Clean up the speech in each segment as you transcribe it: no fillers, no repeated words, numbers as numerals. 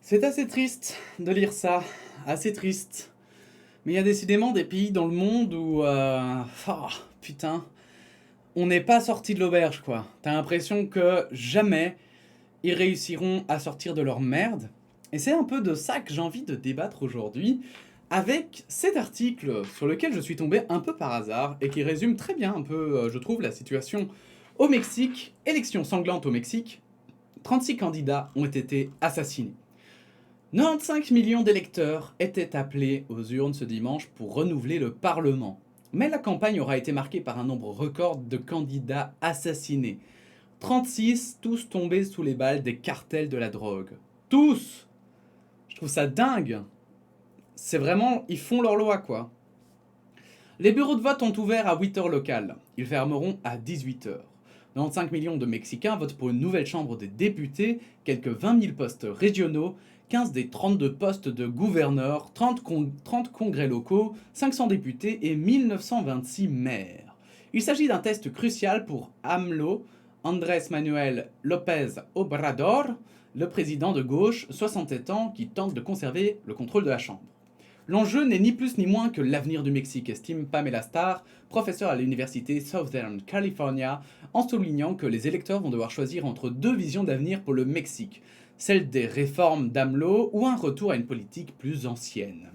C'est assez triste de lire ça, assez triste. Mais il y a décidément des pays dans le monde où, putain, on n'est pas sorti de l'auberge, quoi. T'as l'impression que jamais ils réussiront à sortir de leur merde. Et c'est un peu de ça que j'ai envie de débattre aujourd'hui, avec cet article sur lequel je suis tombé un peu par hasard et qui résume très bien un peu, je trouve, la situation au Mexique. Élection sanglante au Mexique. 36 candidats ont été assassinés. 95 millions d'électeurs étaient appelés aux urnes ce dimanche pour renouveler le Parlement. Mais la campagne aura été marquée par un nombre record de candidats assassinés. 36, tous tombés sous les balles des cartels de la drogue. Tous. Je trouve ça dingue. C'est vraiment, ils font leur loi, quoi. Les bureaux de vote ont ouvert à 8 heures locales. Ils fermeront à 18 heures. 95 millions de Mexicains votent pour une nouvelle chambre des députés, quelques 20 000 postes régionaux, 15 des 32 postes de gouverneurs, 30 congrès locaux, 500 députés et 1926 maires. Il s'agit d'un test crucial pour AMLO, Andrés Manuel López Obrador, le président de gauche, 67 ans, qui tente de conserver le contrôle de la Chambre. L'enjeu n'est ni plus ni moins que l'avenir du Mexique, estime Pamela Starr, professeure à l'université Southern California, en soulignant que les électeurs vont devoir choisir entre deux visions d'avenir pour le Mexique, celle des réformes d'AMLO ou un retour à une politique plus ancienne.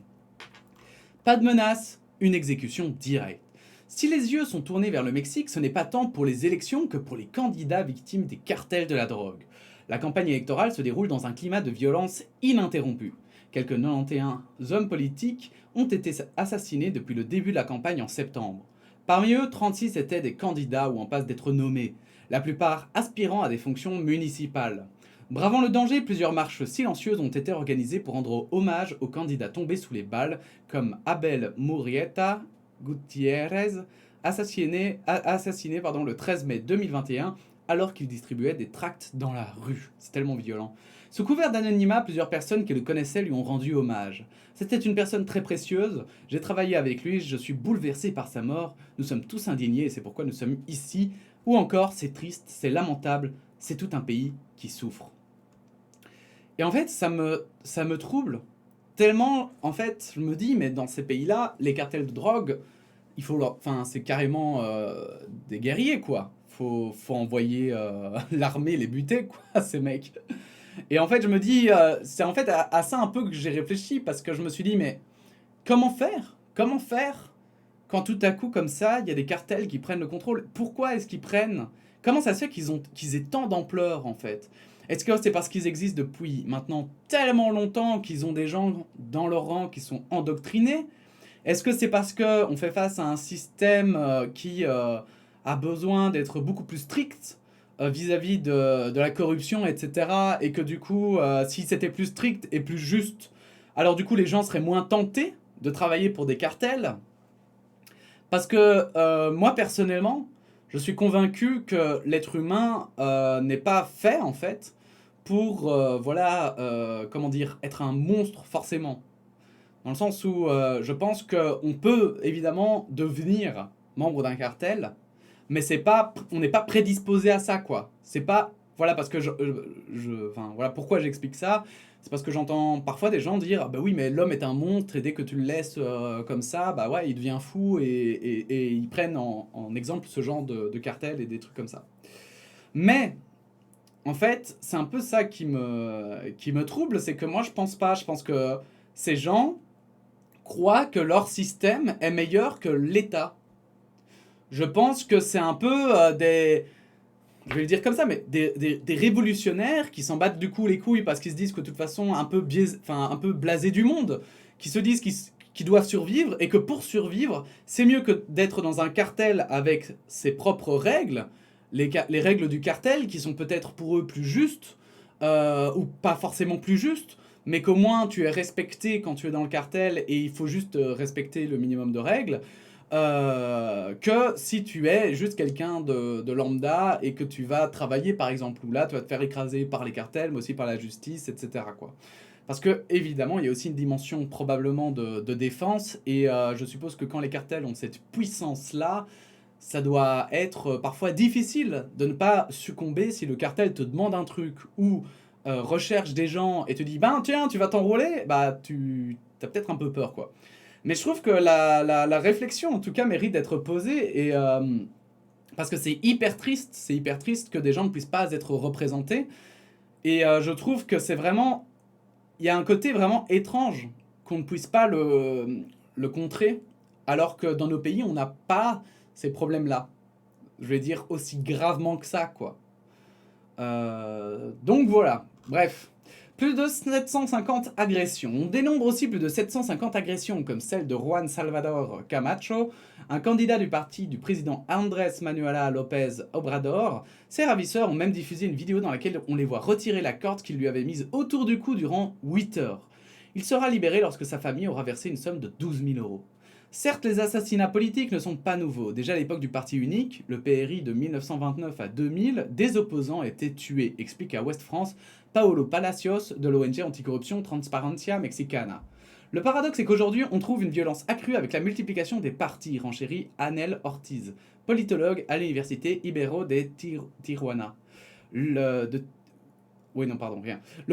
Pas de menace, une exécution directe. Si les yeux sont tournés vers le Mexique, ce n'est pas tant pour les élections que pour les candidats victimes des cartels de la drogue. La campagne électorale se déroule dans un climat de violence ininterrompu. Quelques 91 hommes politiques ont été assassinés depuis le début de la campagne en septembre. Parmi eux, 36 étaient des candidats ou en passe d'être nommés, la plupart aspirant à des fonctions municipales. Bravant le danger, plusieurs marches silencieuses ont été organisées pour rendre hommage aux candidats tombés sous les balles, comme Abel Murrieta Gutiérrez, assassiné le 13 mai 2021 alors qu'il distribuait des tracts dans la rue. C'est tellement violent. Sous couvert d'anonymat, plusieurs personnes qui le connaissaient lui ont rendu hommage. C'était une personne très précieuse, j'ai travaillé avec lui, je suis bouleversé par sa mort, nous sommes tous indignés et c'est pourquoi nous sommes ici. Ou encore, c'est triste, c'est lamentable, c'est tout un pays qui souffre. Et en fait, ça me trouble tellement, en fait, je me dis, mais dans ces pays-là, les cartels de drogue, enfin, c'est carrément des guerriers, quoi. Faut envoyer l'armée les buter, quoi, ces mecs. Et en fait, je me dis, c'est en fait à ça un peu que j'ai réfléchi, parce que je me suis dit, mais comment faire? Comment faire quand tout à coup, comme ça, il y a des cartels qui prennent le contrôle? Pourquoi est-ce qu'ils prennent? Comment ça se fait qu'ils aient tant d'ampleur, en fait? Est-ce que c'est parce qu'ils existent depuis maintenant tellement longtemps qu'ils ont des gens dans leur rang qui sont endoctrinés? Est-ce que c'est parce qu'on fait face à un système qui a besoin d'être beaucoup plus strict vis-à-vis de la corruption, etc. Et que du coup, si c'était plus strict et plus juste, alors du coup les gens seraient moins tentés de travailler pour des cartels? Parce que moi personnellement, je suis convaincu que l'être humain n'est pas fait en fait pour, comment dire, être un monstre forcément. Dans le sens où je pense qu'on peut évidemment devenir membre d'un cartel, mais c'est pas, on n'est pas prédisposé à ça, quoi. C'est pas, voilà, parce que enfin, voilà pourquoi j'explique ça. C'est parce que j'entends parfois des gens dire, ah bah oui, mais l'homme est un monstre et dès que tu le laisses comme ça, bah ouais, il devient fou et ils prennent en exemple ce genre de cartel et des trucs comme ça. Mais en fait, c'est un peu ça qui me trouble, c'est que moi je pense pas, je pense que ces gens croient que leur système est meilleur que l'État. Je pense que c'est un peu je vais le dire comme ça, mais des révolutionnaires qui s'en battent du coup les couilles parce qu'ils se disent que de toute façon un peu blasés du monde, qui se disent qu'ils doivent survivre et que pour survivre, c'est mieux que d'être dans un cartel avec ses propres règles, les règles du cartel qui sont peut-être pour eux plus justes, ou pas forcément plus justes, mais qu'au moins tu es respecté quand tu es dans le cartel et il faut juste respecter le minimum de règles, que si tu es juste quelqu'un de lambda et que tu vas travailler par exemple, où là tu vas te faire écraser par les cartels, mais aussi par la justice, etc. quoi. Parce que évidemment, il y a aussi une dimension probablement de défense, et je suppose que quand les cartels ont cette puissance-là, ça doit être parfois difficile de ne pas succomber si le cartel te demande un truc ou recherche des gens et te dit, ben tiens, tu vas t'enrôler, bah tu as peut-être un peu peur, quoi. Mais je trouve que la réflexion, en tout cas, mérite d'être posée, et, parce que c'est hyper triste que des gens ne puissent pas être représentés, et je trouve que c'est vraiment, il y a un côté vraiment étrange qu'on ne puisse pas le contrer, alors que dans nos pays, on n'a pas ces problèmes-là. Je vais dire aussi gravement que ça, quoi. Donc voilà, bref. Plus de 750 agressions. On dénombre aussi plus de 750 agressions, comme celle de Juan Salvador Camacho, un candidat du parti du président Andrés Manuel López Obrador. Ses ravisseurs ont même diffusé une vidéo dans laquelle on les voit retirer la corde qu'ils lui avaient mise autour du cou durant 8 heures. Il sera libéré lorsque sa famille aura versé une somme de 12 000 euros. Certes, les assassinats politiques ne sont pas nouveaux. Déjà à l'époque du parti unique, le PRI de 1929 à 2000, des opposants étaient tués, explique à Ouest France Paolo Palacios de l'ONG anticorruption Transparencia Mexicana. Le paradoxe est qu'aujourd'hui, on trouve une violence accrue avec la multiplication des partis, renchérit Anel Ortiz, politologue à l'université Ibero de Tijuana. Le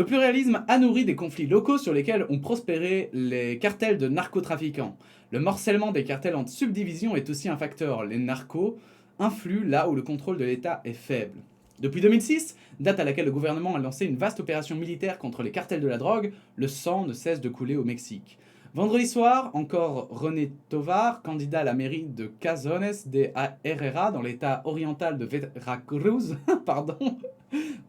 pluralisme a nourri des conflits locaux sur lesquels ont prospéré les cartels de narcotrafiquants. Le morcellement des cartels en subdivision est aussi un facteur. Les narcos influent là où le contrôle de l'État est faible. Depuis 2006, date à laquelle le gouvernement a lancé une vaste opération militaire contre les cartels de la drogue, le sang ne cesse de couler au Mexique. Vendredi soir, encore René Tovar, candidat à la mairie de Cazones de Herrera dans l'état oriental de Veracruz, pardon,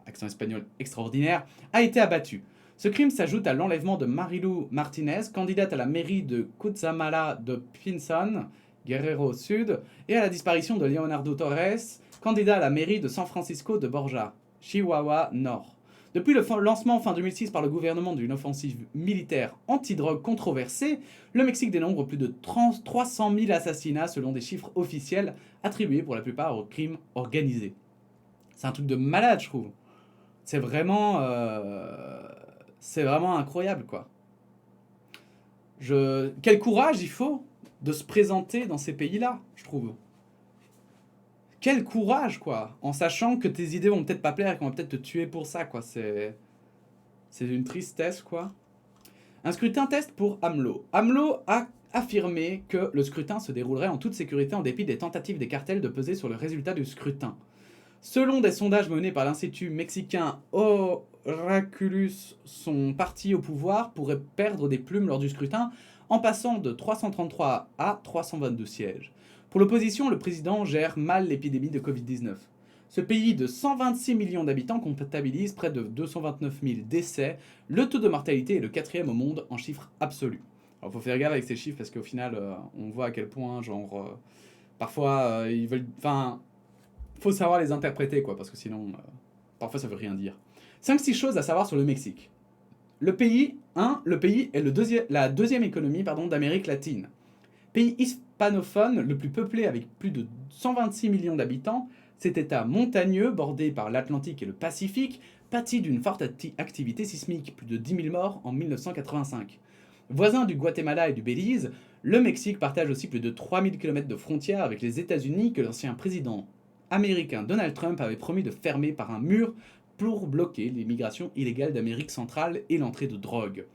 accent espagnol extraordinaire, a été abattu. Ce crime s'ajoute à l'enlèvement de Marilu Martinez, candidate à la mairie de Cutzamala de Pinzón, Guerrero Sud, et à la disparition de Leonardo Torres, candidat à la mairie de San Francisco de Borja, Chihuahua Nord. Depuis le lancement fin 2006 par le gouvernement d'une offensive militaire anti-drogue controversée, le Mexique dénombre plus de 300 000 assassinats selon des chiffres officiels attribués pour la plupart au crime organisé. C'est un truc de malade, je trouve. C'est vraiment incroyable, quoi. Quel courage il faut de se présenter dans ces pays-là, je trouve. Quel courage, quoi, en sachant que tes idées vont peut-être pas plaire et qu'on va peut-être te tuer pour ça, quoi. C'est une tristesse, quoi. Un scrutin test pour AMLO. AMLO a affirmé que le scrutin se déroulerait en toute sécurité en dépit des tentatives des cartels de peser sur le résultat du scrutin. Selon des sondages menés par l'Institut mexicain Oraculus, son parti au pouvoir pourrait perdre des plumes lors du scrutin en passant de 333 à 322 sièges. Pour l'opposition, le président gère mal l'épidémie de Covid-19. Ce pays de 126 millions d'habitants comptabilise près de 229 000 décès. Le taux de mortalité est le 4e au monde en chiffres absolus. Alors, faut faire gaffe avec ces chiffres parce qu'au final, on voit à quel point, parfois, ils veulent... Enfin, faut savoir les interpréter, quoi, parce que sinon, parfois, ça veut rien dire. 5-6 choses à savoir sur le Mexique. Le pays est la deuxième économie d'Amérique latine. Pays hispanophone le plus peuplé avec plus de 126 millions d'habitants, cet état montagneux bordé par l'Atlantique et le Pacifique pâtit d'une forte activité sismique, plus de 10 000 morts en 1985. Voisin du Guatemala et du Belize, le Mexique partage aussi plus de 3000 km de frontières avec les États-Unis que l'ancien président américain Donald Trump avait promis de fermer par un mur pour bloquer l'immigration illégale d'Amérique centrale et l'entrée de drogue.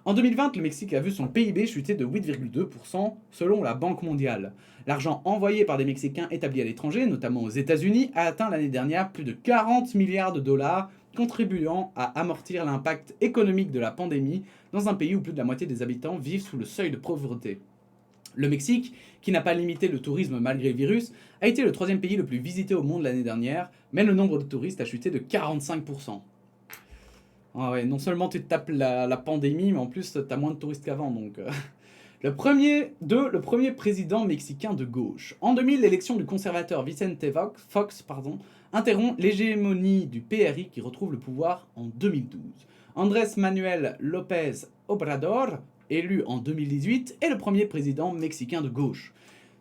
En 2020, le Mexique a vu son PIB chuter de 8,2% selon la Banque mondiale. L'argent envoyé par des Mexicains établis à l'étranger, notamment aux États-Unis, a atteint l'année dernière plus de 40 milliards de dollars, contribuant à amortir l'impact économique de la pandémie dans un pays où plus de la moitié des habitants vivent sous le seuil de pauvreté. Le Mexique, qui n'a pas limité le tourisme malgré le virus, a été le 3e pays le plus visité au monde l'année dernière, mais le nombre de touristes a chuté de 45%. Ah ouais, non seulement tu te tapes la pandémie, mais en plus t'as moins de touristes qu'avant, donc... Le premier président mexicain de gauche. En 2000, l'élection du conservateur Vicente Fox interrompt l'hégémonie du PRI qui retrouve le pouvoir en 2012. Andrés Manuel López Obrador, élu en 2018, est le premier président mexicain de gauche.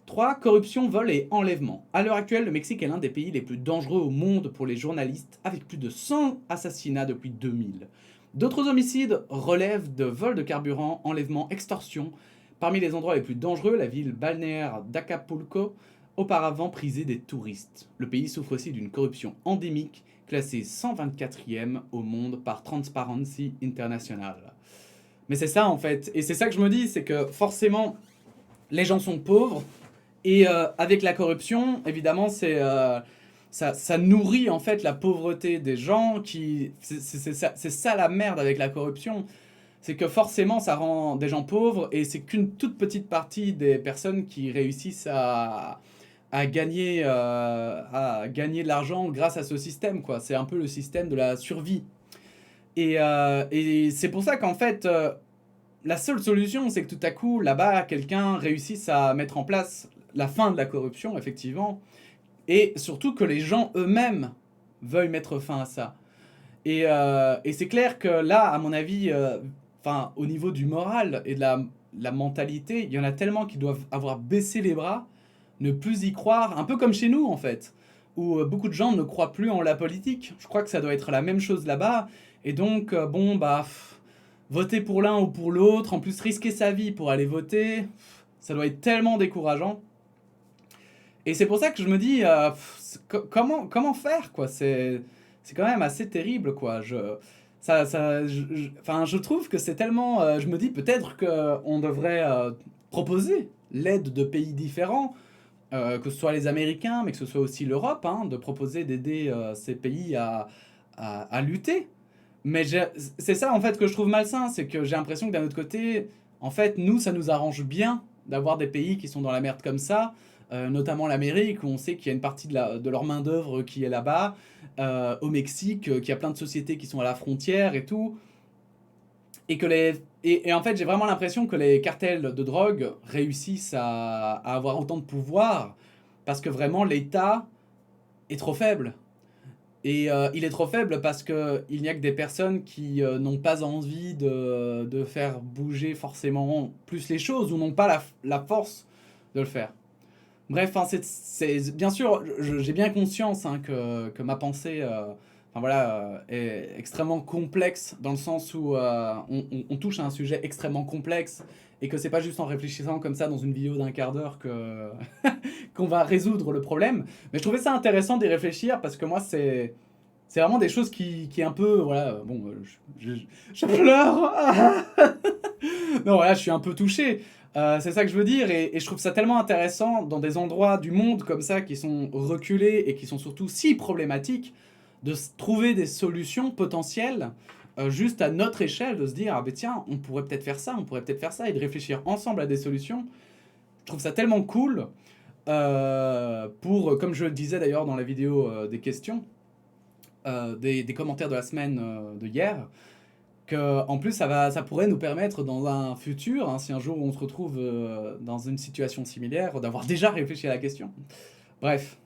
3. Corruption, vol et enlèvement. À l'heure actuelle, le Mexique est l'un des pays les plus dangereux au monde pour les journalistes, avec plus de 100 assassinats depuis 2000. D'autres homicides relèvent de vol de carburant, enlèvement, extorsion. Parmi les endroits les plus dangereux, la ville balnéaire d'Acapulco auparavant prisé des touristes. Le pays souffre aussi d'une corruption endémique, classée 124e au monde par Transparency International. Mais c'est ça en fait, et c'est ça que je me dis, c'est que forcément, les gens sont pauvres, et avec la corruption, évidemment, ça nourrit en fait la pauvreté des gens. C'est ça la merde avec la corruption. C'est que forcément, ça rend des gens pauvres et c'est qu'une toute petite partie des personnes qui réussissent à gagner de l'argent grâce à ce système, quoi. C'est un peu le système de la survie. Et c'est pour ça qu'en fait, la seule solution, c'est que tout à coup, là-bas, quelqu'un réussisse à mettre en place la fin de la corruption, effectivement, et surtout que les gens eux-mêmes veuillent mettre fin à ça. Et c'est clair que là, à mon avis, au niveau du moral et de la mentalité, il y en a tellement qui doivent avoir baissé les bras, ne plus y croire, un peu comme chez nous en fait, où beaucoup de gens ne croient plus en la politique. Je crois que ça doit être la même chose là-bas, et donc, voter pour l'un ou pour l'autre, en plus risquer sa vie pour aller voter, ça doit être tellement décourageant. Et c'est pour ça que je me dis, comment faire, quoi. C'est quand même assez terrible, quoi. Je trouve que c'est tellement... je me dis peut-être qu'on devrait proposer l'aide de pays différents, que ce soit les Américains, mais que ce soit aussi l'Europe, hein, de proposer d'aider ces pays à lutter. Mais c'est ça, en fait, que je trouve malsain, c'est que j'ai l'impression que d'un autre côté, en fait, nous, ça nous arrange bien d'avoir des pays qui sont dans la merde comme ça, notamment l'Amérique, où on sait qu'il y a une partie de leur main-d'œuvre qui est là-bas, au Mexique, qu'il y a plein de sociétés qui sont à la frontière et tout. Et en fait, j'ai vraiment l'impression que les cartels de drogue réussissent à avoir autant de pouvoir parce que vraiment l'État est trop faible. Et il est trop faible parce qu'il n'y a que des personnes qui n'ont pas envie de faire bouger forcément plus les choses ou n'ont pas la force de le faire. Bref, hein, bien sûr, j'ai bien conscience hein, que ma pensée est extrêmement complexe dans le sens où on touche à un sujet extrêmement complexe et que c'est pas juste en réfléchissant comme ça dans une vidéo d'un quart d'heure qu'on va résoudre le problème. Mais je trouvais ça intéressant d'y réfléchir parce que moi, c'est vraiment des choses qui un peu... Voilà, bon, je pleure. Non, voilà, je suis un peu touché. C'est ça que je veux dire, et je trouve ça tellement intéressant dans des endroits du monde comme ça qui sont reculés et qui sont surtout si problématiques, de trouver des solutions potentielles juste à notre échelle, de se dire ah ben tiens, on pourrait peut-être faire ça, on pourrait peut-être faire ça, et de réfléchir ensemble à des solutions. Je trouve ça tellement cool comme je le disais d'ailleurs dans la vidéo des questions, des commentaires de la semaine de hier, en plus ça pourrait nous permettre dans un futur, hein, si un jour on se retrouve dans une situation similaire, d'avoir déjà réfléchi à la question. Bref.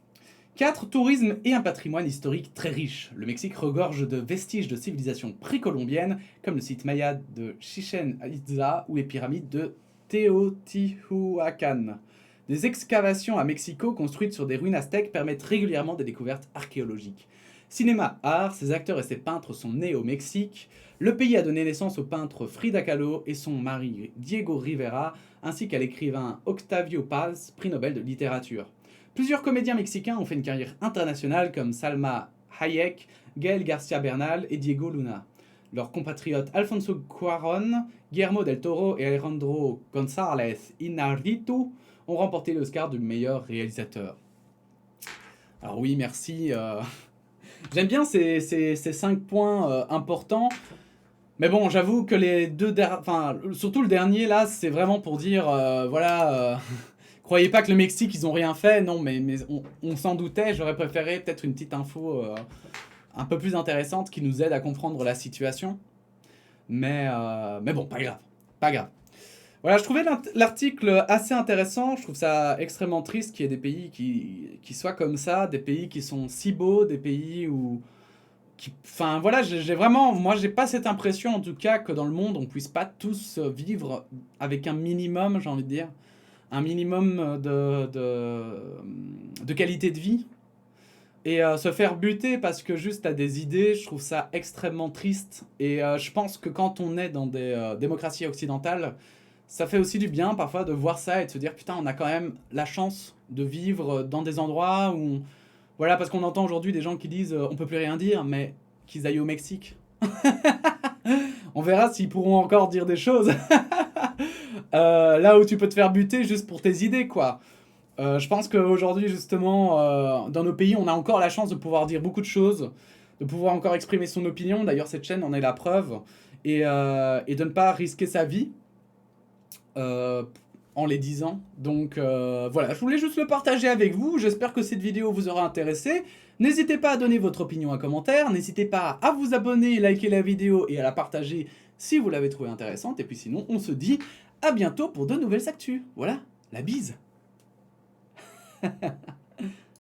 4. Tourisme et un patrimoine historique très riche. Le Mexique regorge de vestiges de civilisations précolombiennes, comme le site maya de Chichen Itza ou les pyramides de Teotihuacan. Des excavations à Mexico construites sur des ruines aztèques permettent régulièrement des découvertes archéologiques. Cinéma, art, ses acteurs et ses peintres sont nés au Mexique. Le pays a donné naissance au peintre Frida Kahlo et son mari Diego Rivera, ainsi qu'à l'écrivain Octavio Paz, prix Nobel de littérature. Plusieurs comédiens mexicains ont fait une carrière internationale comme Salma Hayek, Gael García Bernal et Diego Luna. Leurs compatriotes Alfonso Cuarón, Guillermo del Toro et Alejandro González Iñárritu ont remporté l'Oscar du meilleur réalisateur. Alors oui, merci. J'aime bien ces 5 points importants. Mais bon, j'avoue que les deux surtout le dernier là, c'est vraiment pour dire, croyez pas que le Mexique, ils ont rien fait. Non, mais on s'en doutait. J'aurais préféré peut-être une petite info un peu plus intéressante qui nous aide à comprendre la situation. Mais bon, pas grave. Pas grave. Voilà, je trouvais l'article assez intéressant. Je trouve ça extrêmement triste qu'il y ait des pays qui soient comme ça, des pays qui sont si beaux, des pays où... Enfin voilà, moi j'ai pas cette impression en tout cas que dans le monde on puisse pas tous vivre avec un minimum, j'ai envie de dire, un minimum de qualité de vie. Et se faire buter parce que juste t'as des idées, je trouve ça extrêmement triste. Et je pense que quand on est dans des démocraties occidentales, ça fait aussi du bien parfois de voir ça et de se dire putain, on a quand même la chance de vivre dans des endroits où voilà, parce qu'on entend aujourd'hui des gens qui disent on peut plus rien dire, mais qu'ils aillent au Mexique. On verra s'ils pourront encore dire des choses. Là où tu peux te faire buter juste pour tes idées, quoi. Je pense qu'aujourd'hui, justement, dans nos pays, on a encore la chance de pouvoir dire beaucoup de choses, de pouvoir encore exprimer son opinion. D'ailleurs, cette chaîne en est la preuve. Et de ne pas risquer sa vie euh, en les disant. Donc voilà, je voulais juste le partager avec vous. J'espère que cette vidéo vous aura intéressé. N'hésitez pas à donner votre opinion en commentaire. N'hésitez pas à vous abonner, liker la vidéo et à la partager si vous l'avez trouvée intéressante. Et puis sinon, on se dit à bientôt pour de nouvelles actus. Voilà, la bise.